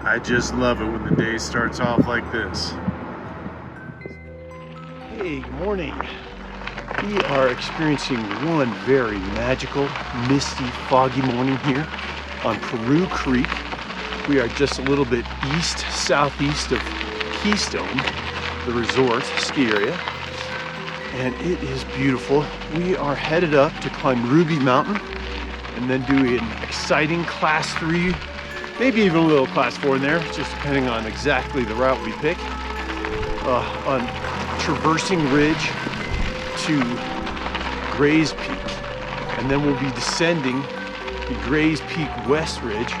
I just love it when the day starts off like this. Hey, good morning. We are experiencing one very magical, misty, foggy morning here on Peru Creek. We are just a little bit southeast of Keystone, the resort ski area, and it is beautiful. We are headed up to climb Ruby Mountain and then do an exciting class 3, maybe even a little class 4 in there, just depending on exactly the route we pick, on traversing ridge to Gray's Peak, and then we'll be descending the Gray's Peak West Ridge,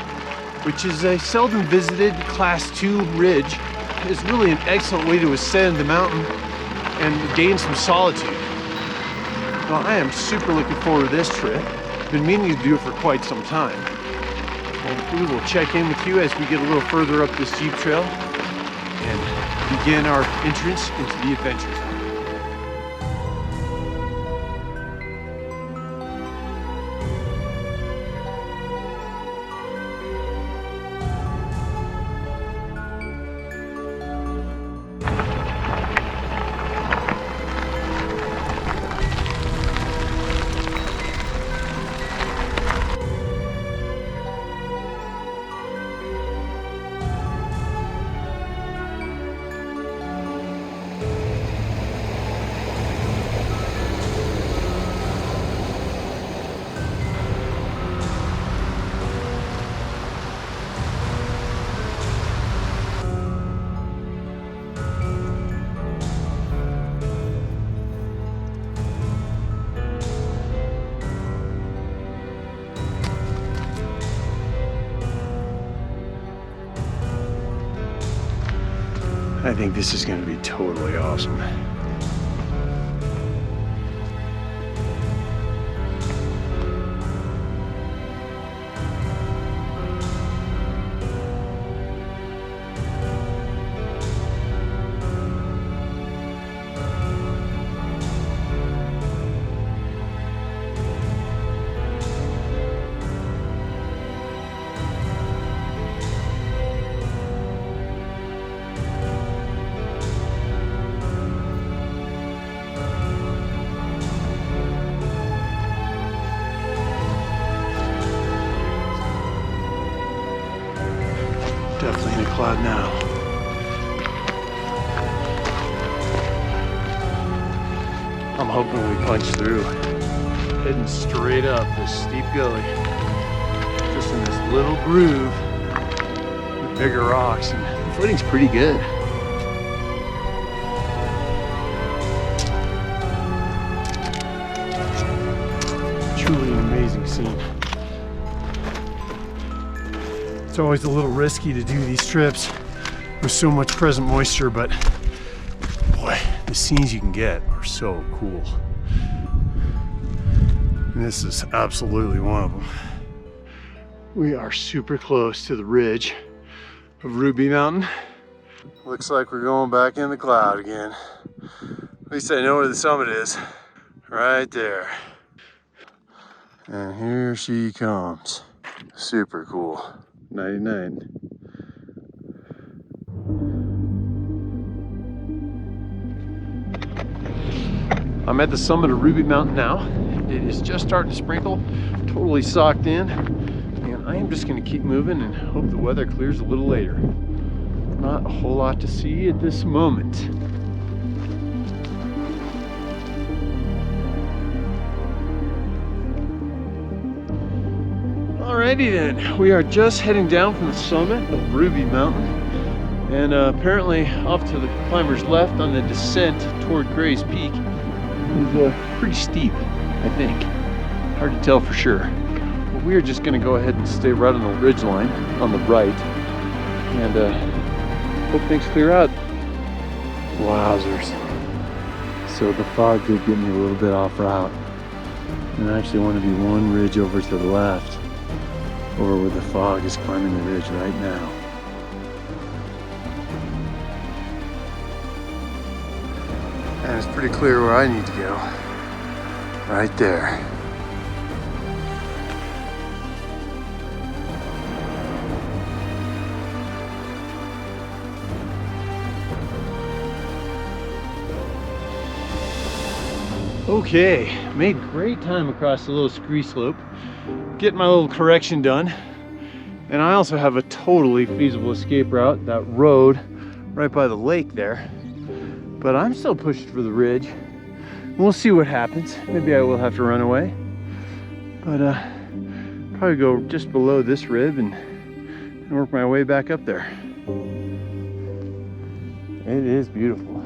which is a seldom visited class 2 ridge. It's really an excellent way to ascend the mountain and gain some solitude. Well, I am super looking forward to this trip. Been meaning to do it for quite some time. And we will check in with you as we get a little further up this Jeep trail and begin our entrance into the adventure zone. I think this is going to be totally awesome. Definitely in a cloud now. I'm hoping we punch through. Heading straight up this steep gully. Just in this little groove with bigger rocks, and the footing's pretty good. Truly an amazing scene. It's always a little risky to do these trips with so much present moisture, but boy, the scenes you can get are so cool. And this is absolutely one of them. We are super close to the ridge of Ruby Mountain. Looks like we're going back in the cloud again. At least I know where the summit is. Right there. And here she comes. Super cool. 99. I'm at the summit of Ruby Mountain now. It is just starting to sprinkle, totally socked in, and I am just going to keep moving and hope the weather clears a little later. Not a whole lot to see at this moment. Alrighty then, we are just heading down from the summit of Ruby Mountain, and apparently off to the climber's left on the descent toward Gray's Peak is pretty steep, I think. Hard to tell for sure. But we are just going to go ahead and stay right on the ridge line on the right and hope things clear out. Wowzers. So the fog did get me a little bit off route, and I actually want to be one ridge over to the left, over where the fog is climbing the ridge right now. And it's pretty clear where I need to go. Right there. Okay, made great time across the little scree slope, getting my little correction done. And I also have a totally feasible escape route, that road right by the lake there. But I'm still pushing for the ridge. We'll see what happens. Maybe I will have to run away. But probably go just below this rib and work my way back up there. It is beautiful.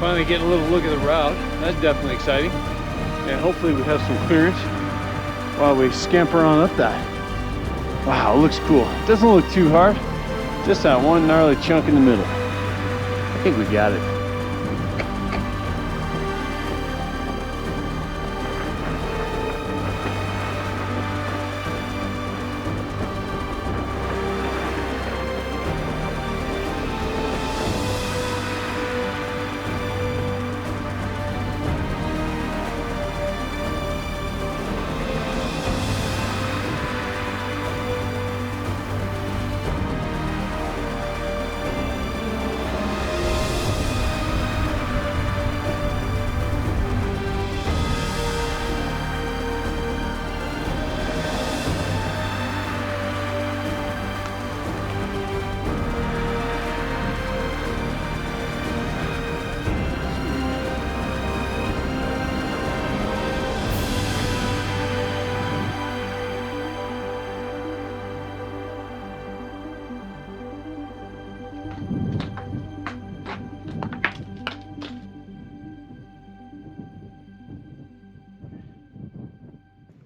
Finally getting a little look at the route. That's definitely exciting. And hopefully we have some clearance while we scamper on up that. Wow, it looks cool. It doesn't look too hard. Just that one gnarly chunk in the middle. I think we got it.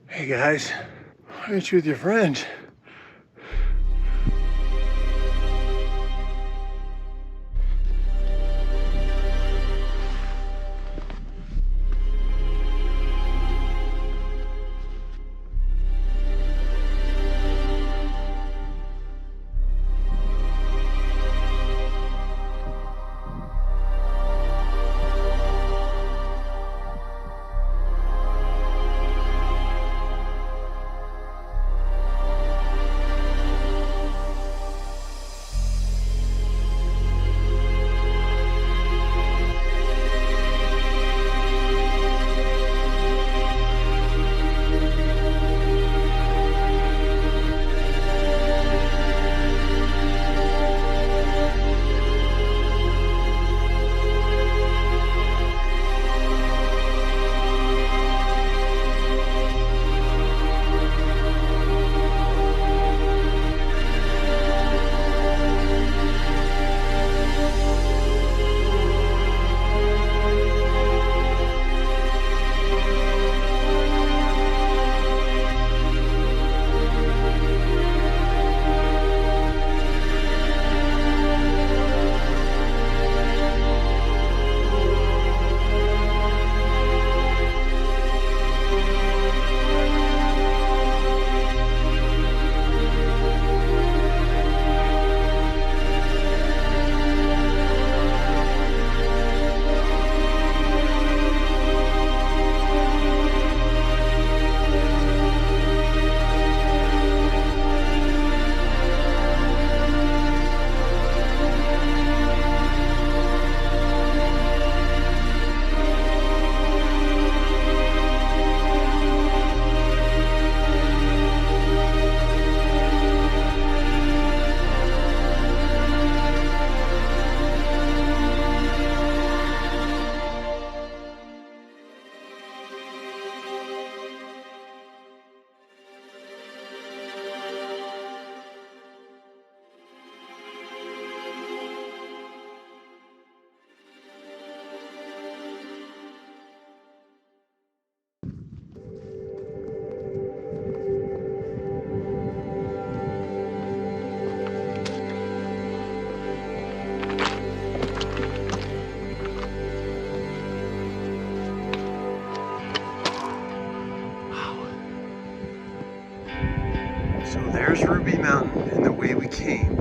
Hey guys, why aren't you with your friends? So there's Ruby Mountain and the way we came.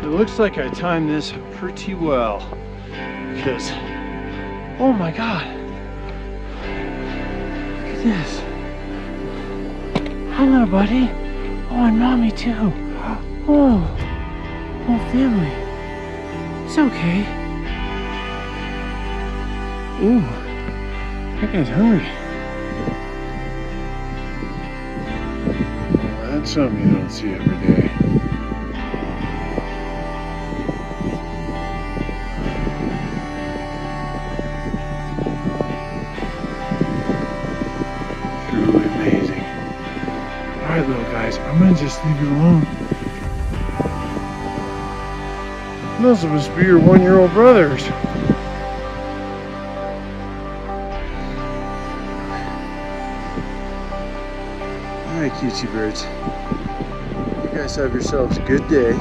It looks like I timed this pretty well because, oh my God, look at this. Hi little buddy. Oh, and mommy too. Oh, whole family. It's okay. Ooh, that guy's hungry. Well, that's something you don't see every day. Truly amazing. Alright, little guys, I'm gonna just leave you alone. Those must be your 1-year-old brothers. Alright, cutesy birds. You guys have yourselves a good day.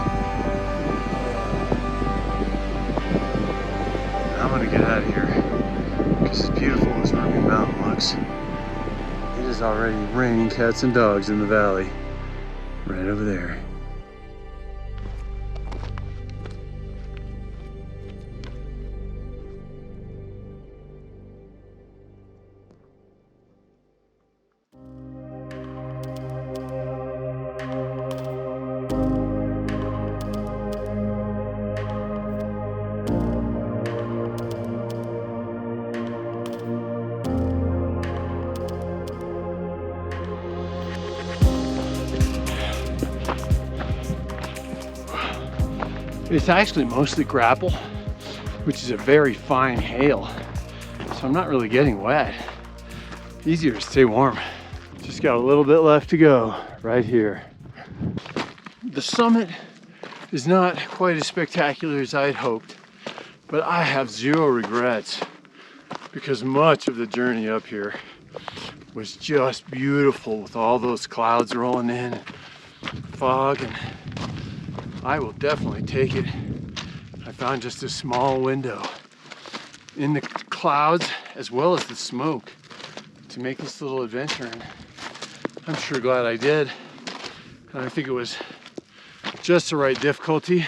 I'm gonna get out of here because as beautiful as Ruby Mountain looks, it is already raining cats and dogs in the valley. Right over there. It's actually mostly grapple, which is a very fine hail. So I'm not really getting wet. Easier to stay warm. Just got a little bit left to go right here. The summit is not quite as spectacular as I had hoped, but I have zero regrets because much of the journey up here was just beautiful with all those clouds rolling in, fog, and I will definitely take it. I found just a small window in the clouds as well as the smoke to make this little adventure, and I'm sure glad I did. And I think it was just the right difficulty.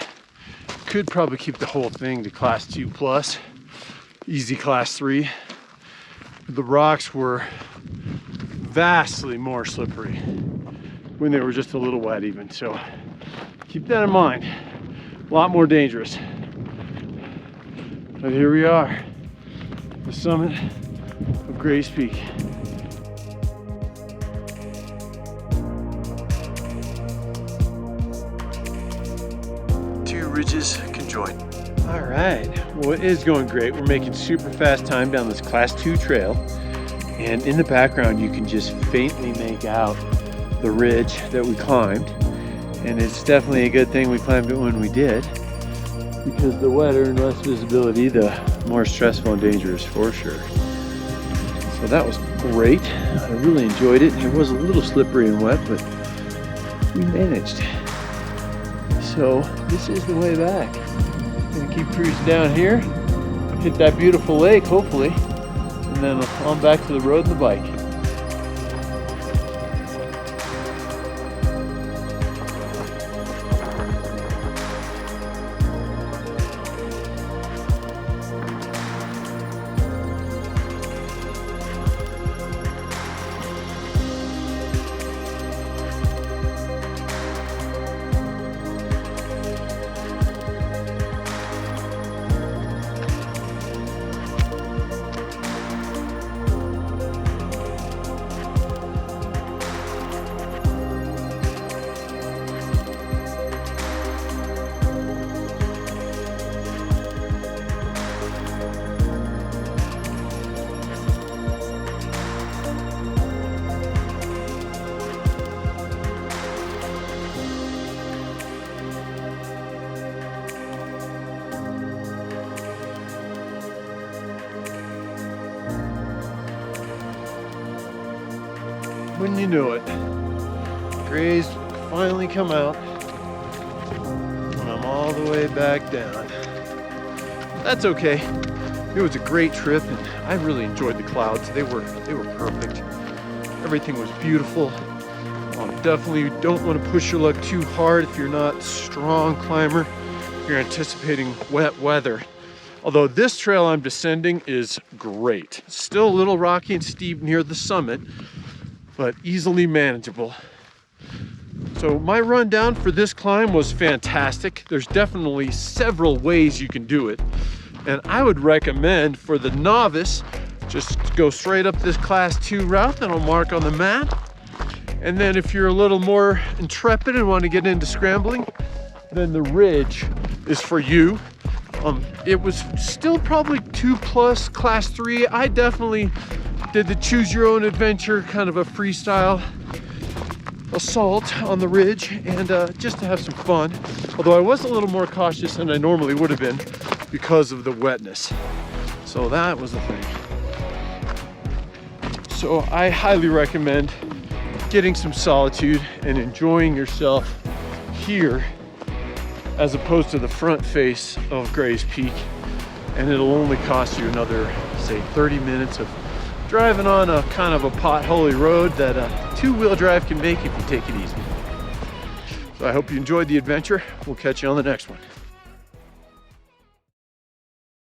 Could probably keep the whole thing to class 2+, easy class 3. The rocks were vastly more slippery when they were just a little wet even, so keep that in mind. A lot more dangerous. But here we are, the summit of Grace Peak. Two ridges conjoined. All right, well, it is going great. We're making super fast time down this class 2 trail. And in the background, you can just faintly make out the ridge that we climbed. And it's definitely a good thing we climbed it when we did, because the wetter and less visibility, the more stressful and dangerous for sure. So that was great. I really enjoyed it. It was a little slippery and wet, but we managed. So this is the way back. Gonna keep cruising down here, hit that beautiful lake, hopefully, and then on back to the road and the bike. Wouldn't you know it, grays finally come out when I'm all the way back down. That's okay. It was a great trip, and I really enjoyed the clouds. They were perfect. Everything was beautiful. Definitely don't want to push your luck too hard if you're not a strong climber. You're anticipating wet weather. Although this trail I'm descending is great. Still a little rocky and steep near the summit, but easily manageable. So my rundown for this climb was fantastic. There's definitely several ways you can do it. And I would recommend for the novice, just go straight up this class 2 route that I'll mark on the map. And then if you're a little more intrepid and want to get into scrambling, then the ridge is for you. It was still probably 2+ class 3. I definitely did the choose your own adventure, kind of a freestyle assault on the ridge, and just to have some fun. Although I was a little more cautious than I normally would have been because of the wetness. So that was the thing. So I highly recommend getting some solitude and enjoying yourself here as opposed to the front face of Gray's Peak. And it'll only cost you another, say, 30 minutes of driving on a kind of a potholy road that a 2-wheel drive can make if you take it easy. So I hope you enjoyed the adventure. We'll catch you on the next one.